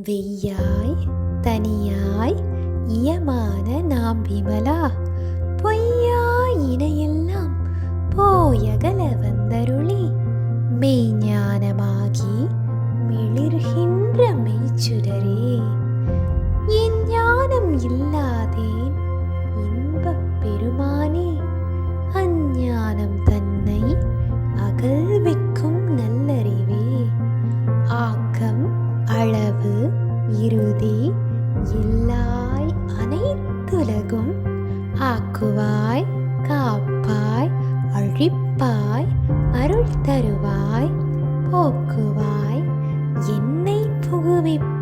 வெய்யாய் தனியாய் இயமான நாம் விமலா, பொய்யாய் இணையெல்லாம் போயகல வந்தருளி, மெய்ஞானமாகி மிளிர்கின்ற மெய்ச்சுடரே. என் ஞானம் இல்லாதேன் இன்பப் பெருமானே, அஞ்ஞானம் தன்னை அகல்விக்கும் நல்லறிவே. ஆக்கம் அளவு இறுதி இல்லாய் அனைத்துலகும், ஆக்குவாய் காப்பாய் அழிப்பாய் அருள் தருவாய், போக்குவாய் என்னை புகுவிப்பாய்.